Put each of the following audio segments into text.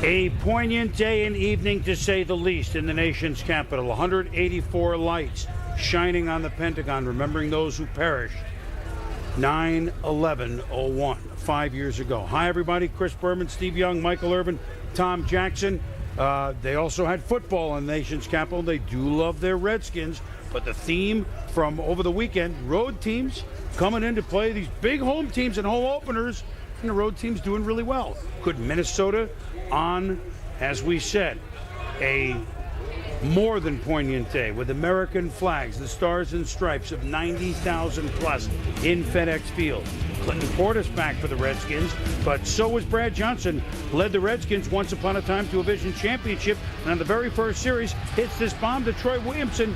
A poignant day and evening, to say the least, in the nation's capital. 184 lights shining on the Pentagon, remembering those who perished 9/11/01, 5 years ago. Hi, everybody. Chris Berman, Steve Young, Michael Irvin, Tom Jackson. They also had football in the nation's capital. They do love their Redskins, but the theme from over the weekend, road teams coming in to play these big home teams and home openers, and the road teams doing really well. Could Minnesota, on, as we said, a more than poignant day with American flags, the stars and stripes of 90,000 plus in FedEx Field. Clinton Portis back for the Redskins, but so was Brad Johnson. Led the Redskins once upon a time to a division championship, and on the very first series hits this bomb to Troy Williamson.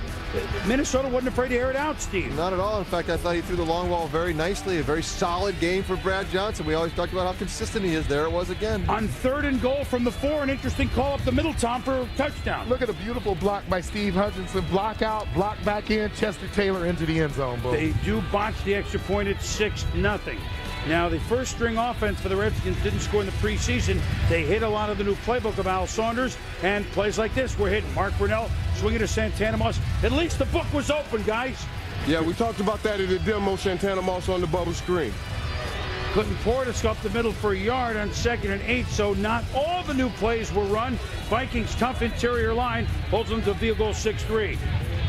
Minnesota wasn't afraid to air it out, Steve. Not at all. In fact, I thought he threw the long ball very nicely. A very solid game for Brad Johnson. We always talked about how consistent he is. There it was again. On 3rd and goal from the 4, an interesting call up the middle, Tom, for a touchdown. Look at a beautiful block by Steve Hutchinson. Block out, block back in, Chester Taylor into the end zone. Boom. They do botch the extra point at 6-0. Now, the first string offense for the Redskins didn't score in the preseason. They hit a lot of the new playbook of Al Saunders, and plays like this were hitting. Mark Brunell swinging to Santana Moss. At least the book was open, guys. Yeah, we talked about that in the demo. Santana Moss on the bubble screen. Clinton Portis up the middle for a yard on 2nd and 8, so not all the new plays were run. Vikings' tough interior line holds them to a field goal 6-3.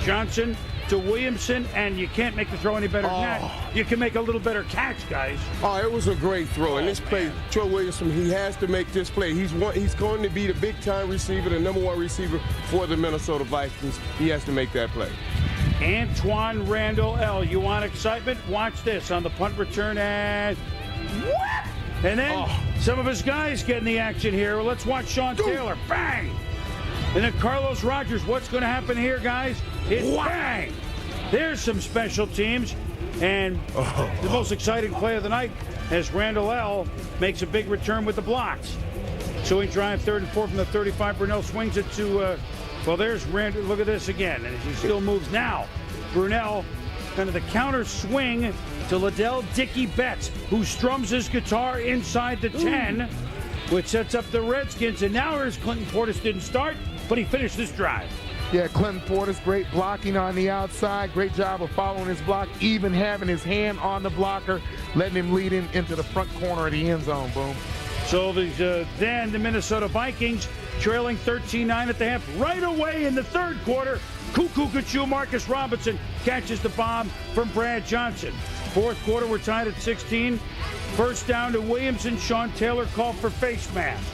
Johnson to Williamson, and you can't make the throw any better than that. You can make a little better catch, guys. Oh, it was a great throw. And this play, Troy Williamson, he has to make this play. He's going to be the big-time receiver, the #1 receiver for the Minnesota Vikings. He has to make that play. Antoine Randall L. You want excitement? Watch this on the punt return and what? And then some of his guys getting the action here. Well, let's watch Sean Taylor. Bang! And then Carlos Rogers. What's going to happen here, guys? It's bang! There's some special teams. And the most exciting play of the night as Randall L. makes a big return with the blocks. So he drives 3rd and 4 from the 35. Brunell swings it to, well, there's Randall. Look at this again. And he still moves now. Brunell, kind of the counter swing to Liddell Dickey Betts, who strums his guitar inside the 10, which sets up the Redskins. And now here's Clinton Portis. Didn't start, but he finished this drive. Yeah, Clinton Portis, great blocking on the outside. Great job of following his block, even having his hand on the blocker, letting him lead into the front corner of the end zone. Boom. So then the Minnesota Vikings trailing 13-9 at the half. Right away in the 3rd quarter, Cuckoo Kachu Marcus Robinson catches the bomb from Brad Johnson. 4th quarter, we're tied at 16. First down to Williamson. Sean Taylor called for face mask.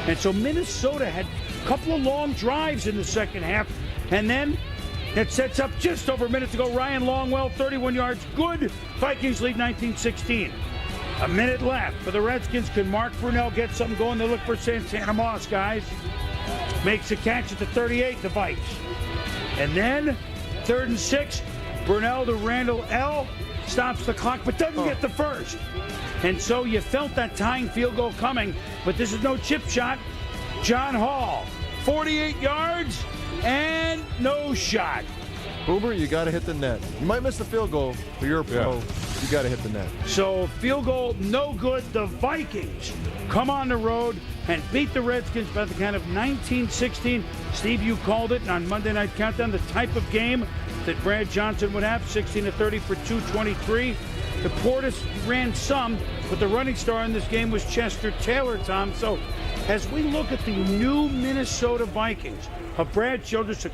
And so Minnesota had a couple of long drives in the second half. And then it sets up just over a minute to go. Ryan Longwell, 31 yards. Good. Vikings lead 19-16. A minute left for the Redskins. Can Mark Brunell get something going? They look for Santana Moss, guys. Makes a catch at the 38, the Vikes. And then 3rd and 6. Brunell to Randall L. Stops the clock, but doesn't get the first. And so you felt that tying field goal coming, but this is no chip shot. John Hall, 48 yards and no shot. Boomer, you got to hit the net. You might miss the field goal, but you're a pro. You got to hit the net. So field goal, no good. The Vikings come on the road and beat the Redskins by the count of 19-16. Steve, you called it on Monday Night Countdown, the type of game that Brad Johnson would have, 16-30 for 223. The Portis ran some, but the running star in this game was Chester Taylor, Tom. So as we look at the new Minnesota Vikings of Brad Childress, a